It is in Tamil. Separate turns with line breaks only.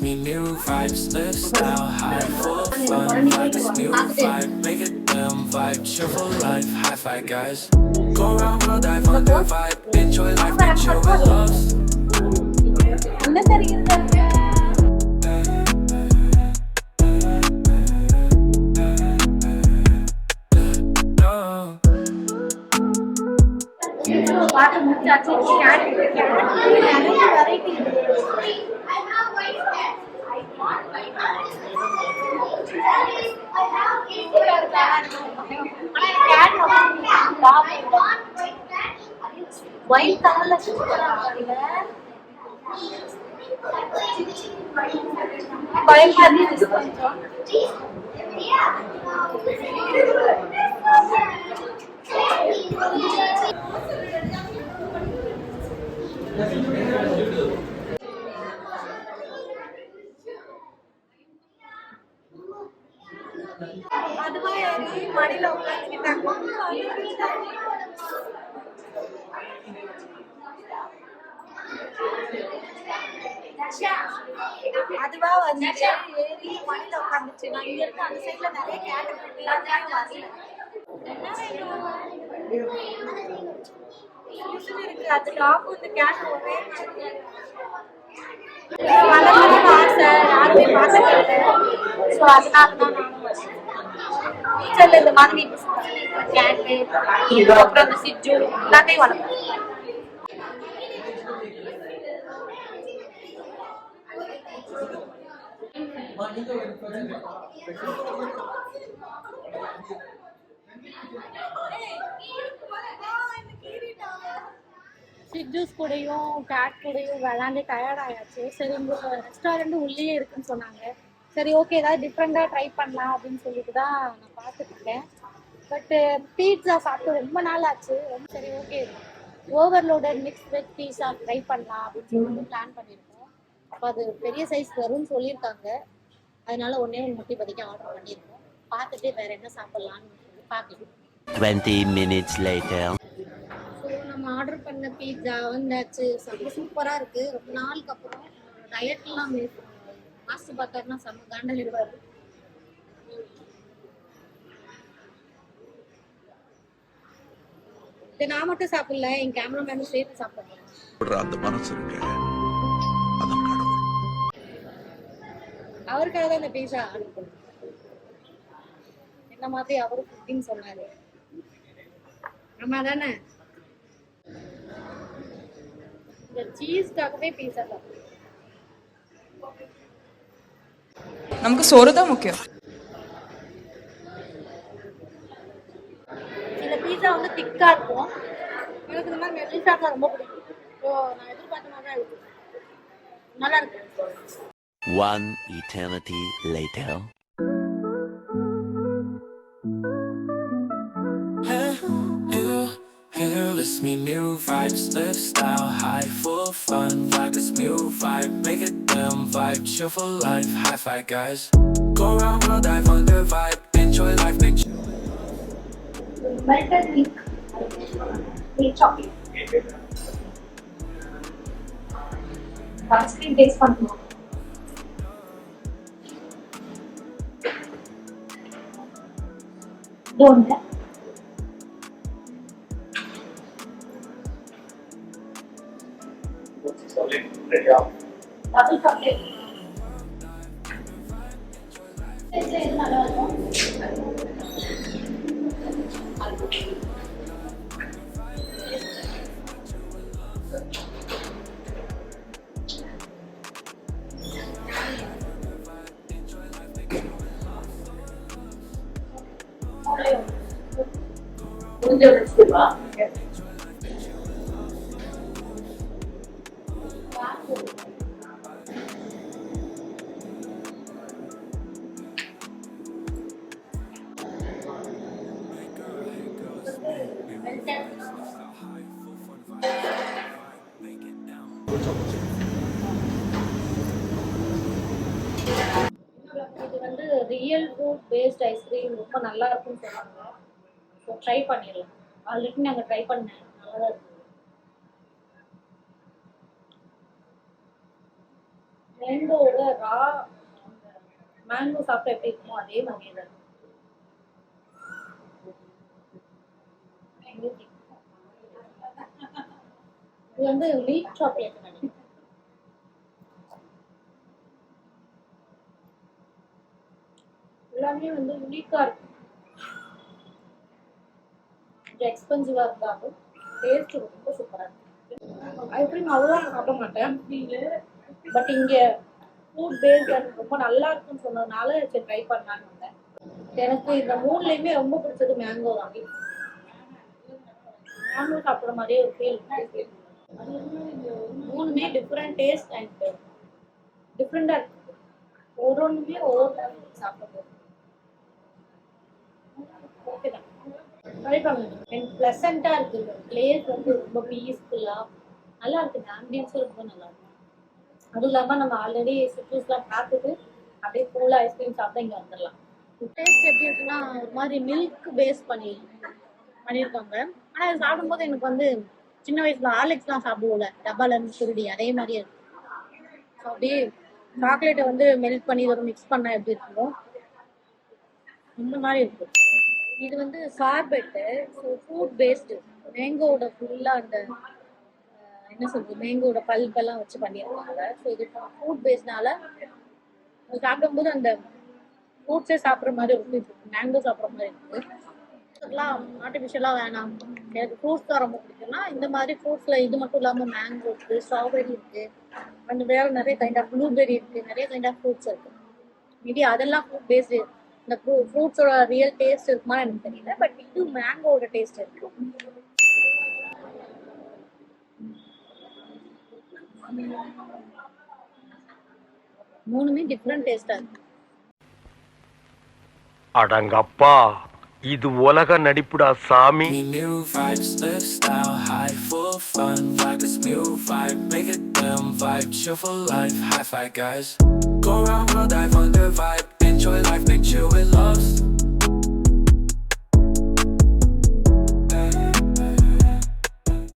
Me new vibes, lifestyle, high full fun. Like this new vibe, make it damn vibe. Cheerful life, high five guys. Go around, world, dive on the vibe. Enjoy life, make chill with loves.
White color சூப்பரா இருக்குங்க. பயமாதி இருக்கு கொஞ்சம். அதுவா ஏறி மடியில உட்காந்துக்கிட்டாங்க. அதுவா வந்து ஏறி மடியில உட்காந்துச்சு. நான் இங்க இருந்து அந்த சைட்ல நிறைய கேட் வரல. என்ன இருக்கு அது டாப் இந்த கேட் ஒரே வளர்க்கணும்னு ஆசை யாருமே பார்த்ததில்லை. ஸோ அதனால தான் நானும் ஃபியூச்சர்ல இந்த மாதிரி கேட்டு அப்புறம் அந்த சிட்டு எல்லாத்தையும் வளர்ப்பேன். சிஜூஸ் கூடயும் கேட் கூடயும் விளாண்டு டயர்ட் ஆயாச்சு. சரி உங்க ரெஸ்டாரண்ட் உள்ளே இருக்குன்னு சொன்னாங்க. சரி ஓகே ஏதாவது டிஃப்ரெண்டாக ட்ரை பண்ணலாம் அப்படின்னு சொல்லிட்டு தான் நான் பார்த்துட்டு இருக்கேன். பட்டு பீட்சா சாப்பிட்டு ரொம்ப நாள் ஆச்சு. சரி ஓகே ஓவர்லோடட் மிக்ஸ் வெஜ் பீஸா ட்ரை பண்ணலாம் அப்படின்னு சொல்லிட்டு பிளான் பண்ணியிருக்கோம். அப்போ அது பெரிய சைஸ் வரும்னு சொல்லியிருக்காங்க. அதனால ஒன்றே ஒன்று முட்டி பதிக்க ஆர்டர் பண்ணியிருக்கோம். பார்த்துட்டு வேற என்ன சாப்பிட்லான்னு சொல்லி பார்க்கலாம்.
20 minutes later.
ஸோ நம்ம ஆர்டர் பண்ண பீட்சா வந்தாச்சு. செம்ம சூப்பராக இருக்குது. ரொம்ப நாளுக்கு அப்புறம் டயட்லாம் மாஸ்டர் பார்த்தாருன்னா செம்ம காண்டல் இருப்பார். இது நான் மட்டும் சாப்பிடல, என் கேமராமேனும் சேர்த்து சாப்பிடுறேன்.
அந்த மனசு இருக்கு
அவருக்காக தான் இந்த பீஸா ஆர்டர் பண்ணேன். என்ன மாதிரி அவரு குக்கிங் சொன்னாரு. ஆமா தானே, இந்த சீஸ்க்காகவே பீஸா தான்.
நமக்கு சோறு தான் முக்கியம்.
இந்த பீஸா வந்து திக்கா இருக்கும். எனக்கு இந்த மாதிரி மெல்லிசா தான் ரொம்ப பிடிக்கும். ஸோ நான் எதிர்பார்த்த மாதிரி தான் இருக்கு. நல்லா இருக்கு.
One eternity later.
It's me new vibes, lifestyle, high full fun. Like this new vibe, make it damn vibe. Cheerful life, high five guys. Go around, world, dive on the vibe. Enjoy life, make chill.
Melted milk, chocolate. Sunscreen taste பண்ணுவோம். Don't. Double chocolate. இது நல்லா இருக்கும். கொஞ்சம் வச்சுக்கோமா. இது வந்து ரியல் ஃப்ரூட் பேஸ்ட் ஐஸ்கிரீம் ரொம்ப நல்லா இருக்குன்னு சொன்னாங்க. ஸோ ட்ரை பண்ணிடலாம். ஆல்ரெடி நாங்கள் ட்ரை பண்ணேன், நல்லா தான் இருக்கு. மேங்கோவோட மேங்கோ சாப்பிட்டா எப்படி இருக்குமோ அதே மாதிரியே தான் இருக்கும். இது வந்து மில்க் சாக்லேட் நினைக்கிறேன். எல்லாமே வந்து யூனிக்கா இருக்கும். கொஞ்சம் எக்ஸ்பென்சிவா இருந்தாலும் டேஸ்ட் ரொம்ப சூப்பரா இருக்கும். ஐஸ்கிரீம் அவ்வளோ சாப்பிட மாட்டேன், பட் இங்க ஃபுட் பேஸ்ட் ரொம்ப நல்லா இருக்குன்னு சொன்னதுனால சரி ட்ரை பண்ணலான்னு வந்தேன். எனக்கு இந்த மூணுலையுமே ரொம்ப பிடிச்சது மேங்கோ தான். மேங்கோ சாப்பிட்ற மாதிரியே ஒரு ஃபீல். மூணுமே டிஃப்ரெண்ட் டேஸ்ட் அண்ட் டிஃப்ரெண்டாக இருக்கு. ஒவ்வொன்றுமே ஒவ்வொரு சாப்பிட ஓகே தான், ட்ரை பண்ணுங்க. எனக்கு ப்ளசண்ட்டாக இருக்குது. பிளேஸ் வந்து ரொம்ப பீஸ்ஃபுல்லாக நல்லா இருக்குது. ஆம்பியன்ஸும் ரொம்ப நல்லா இருக்கு. அதுவும் இல்லாமல் நம்ம ஆல்ரெடி சிட்ரஸ்லாம் பார்த்துட்டு அப்படியே ஃபுல்லாக ஐஸ்கிரீம் சாப்பிட்டா இங்கே வந்துடலாம். டேஸ்ட் எப்படி இருக்குன்னா ஒரு மாதிரி மில்க் பேஸ் பண்ணியிருக்காங்க. ஆனால் அது சாப்பிடும்போது எனக்கு வந்து சின்ன வயசுல ஹார்லிக்ஸ்லாம் சாப்பிடுவோம்ல டப்பால இருந்து சுருடி, அதே மாதிரியே இருக்கு. ஸோ அப்படியே சாக்லேட்டை வந்து மெல்ட் பண்ணி இதோட மிக்ஸ் பண்ணால் எப்படி இருக்குமோ இந்த மாதிரி இருக்கு. இது வந்து சார்பெட்டு, ஸோ ஃப்ரூட் பேஸ்டு. மேங்கோட ஃபுல்லாக அந்த என்ன சொல்றது, மேங்கோட பல்பெல்லாம் வச்சு பண்ணியிருக்காங்க. ஸோ இது ஃப்ரூட் பேஸ்னால சாப்பிடும்போது அந்த ஃப்ரூட்ஸே சாப்பிட்ற மாதிரி இருக்கு. மேங்கோ சாப்பிட்ற மாதிரி இருக்கு. அதெல்லாம் ஆர்டிஃபிஷியலாக வேணாம், எனக்கு ஃப்ரூட்ஸ் தான் ரொம்ப பிடிக்கும்னா இந்த மாதிரி ஃப்ரூட்ஸில் இது மட்டும் இல்லாமல் மேங்கோ இருக்குது, ஸ்ட்ராபெரி இருக்குது, அந்த வேறு நிறைய கைண்ட் ஆஃப் ப்ளூபெரி இருக்குது, நிறைய கைண்ட் ஆஃப் ஃப்ரூட்ஸ் இருக்குது. மேபி அதெல்லாம் ஃப்ரூட் பேஸ்டு. இந்த ஃப்ரூட்ஸோட ரியல் டேஸ்ட் இருக்குமா எனக்கு தெரியல, பட் இது மேங்கோட டேஸ்ட் இருக்கு. மூணுமே டிஃப்ரெண்ட் டேஸ்டா இருக்கு.
அடங்கப்பா, இது உலக நடிப்புடா சாமி.
New vibes, lifestyle, high, full fun. Vibe this new vibe, make it them vibe. Chill for life, high five guys. Go round, world, dive under vibe. Enjoy life, make chill with